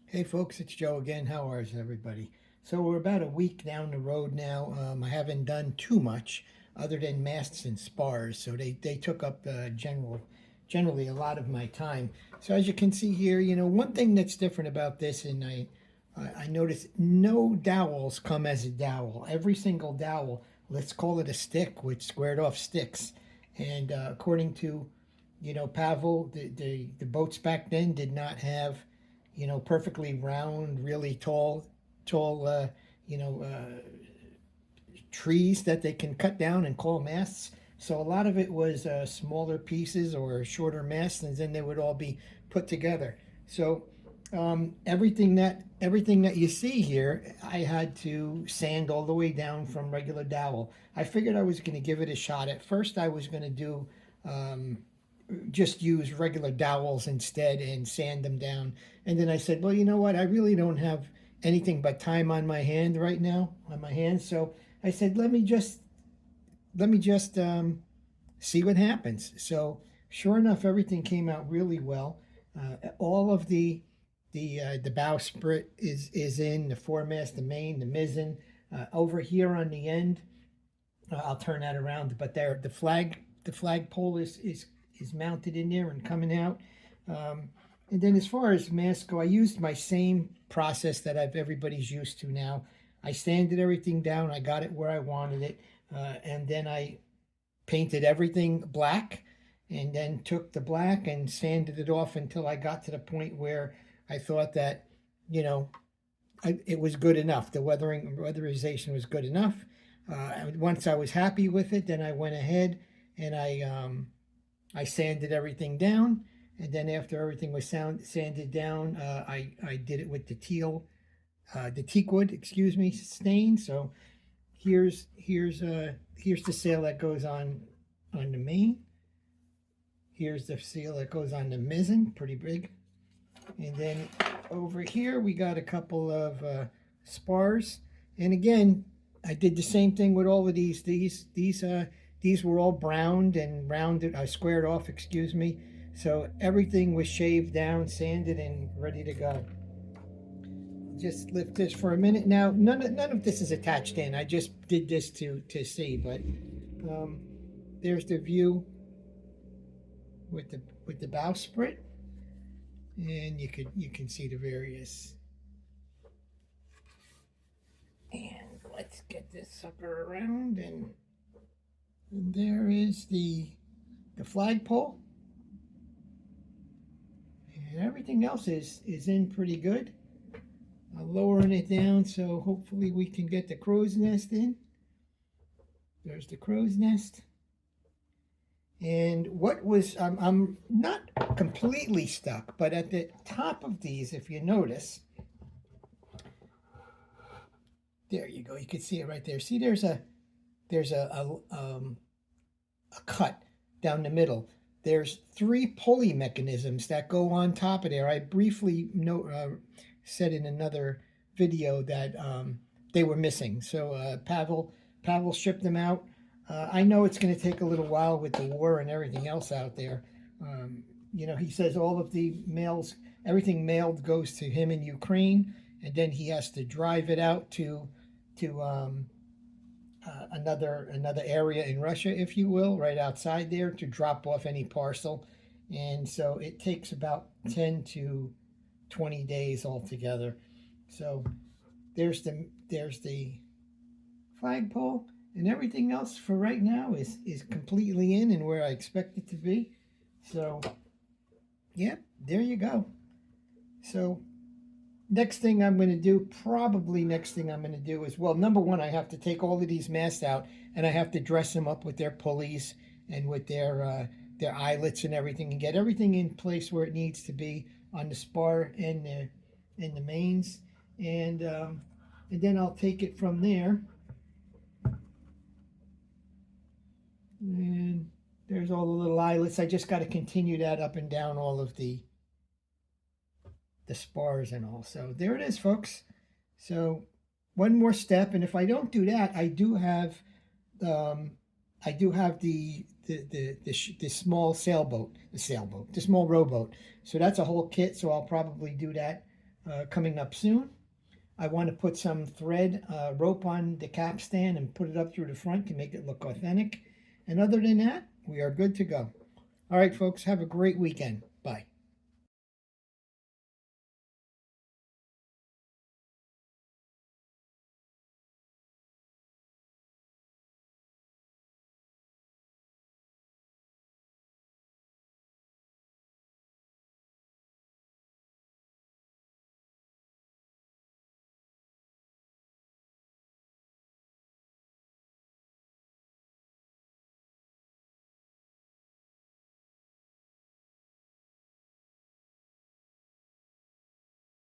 Hey folks, it's Joe again. How is everybody? So we're about a week down the road now. I haven't done too much other than masts and spars, so they took up generally a lot of my time. So as you can see here, one thing that's different about this, and I noticed no dowels come as a dowel. Every single dowel, let's call it a stick with squared off sticks, and according to Pavel, the boats back then did not have perfectly round, really tall, trees that they can cut down and call masts. So a lot of it was smaller pieces or shorter masts, and then they would all be put together. So everything that you see here, I had to sand all the way down from regular dowel. I figured I was going to give it a shot. At first, I was going to do um, just use regular dowels instead and sand them down. And then I said, well, you know what? I really don't have anything but time on my hand right now, on my hands. So I said, let me just see what happens. So sure enough, everything came out really well. All of the bowsprit is in the foremast, the main, the mizzen. Over here on the end, I'll turn that around. But there, the flagpole is mounted in there and coming out. And then as far as masts go, I used my same process that everybody's used to now. I sanded everything down. I got it where I wanted it, and then I painted everything black, and then took the black and sanded it off until I got to the point where I thought that you know it was good enough. The weatherization was good enough. Once I was happy with it, then I went ahead and I sanded everything down, and then after everything was sanded down, I did it with the teak wood, excuse me, stain. So here's the sail that goes on the main. Here's the sail that goes on the mizzen, pretty big. And then over here we got a couple of spars. And again, I did the same thing with all of these. These were all browned and rounded, squared off, excuse me. So everything was shaved down, sanded, and ready to go. Just lift this for a minute. Now, none of this is attached in. I just did this to see, but um, there's the view with the bowsprit, and you can see the various. And let's get this sucker around, and there is the flagpole, and everything else is in pretty good. I'm lowering it down so hopefully we can get the crow's nest in. There's the crow's nest. And I'm not completely stuck, but at the top of these, if you notice, there you go. You can see it right there. See, there's a cut down the middle. There's three pulley mechanisms that go on top of there. I briefly said in another video that they were missing. So Pavel shipped them out. I know it's going to take a little while with the war and everything else out there. He says all of the mails, everything mailed goes to him in Ukraine, and then he has to drive it out to another area in Russia, if you will, right outside there to drop off any parcel. And so it takes about 10 to 20 days altogether. So there's the flagpole, and everything else for right now is completely in and where I expect it to be. So yep, there you go. So next thing I'm going to do, probably next thing I'm going to do is, well, number one, I have to take all of these masts out and I have to dress them up with their pulleys and with their eyelets and everything, and get everything in place where it needs to be on the spar and the mains, and then I'll take it from there. And there's all the little eyelets. I just got to continue that up and down all of the spars and all. So there it is, folks. So one more step, and if I don't do that, I do have the small sailboat, the small rowboat. So that's a whole kit. So I'll probably do that coming up soon. I want to put some thread rope on the capstan and put it up through the front to make it look authentic. And other than that, we are good to go. All right, folks, have a great weekend. Bye.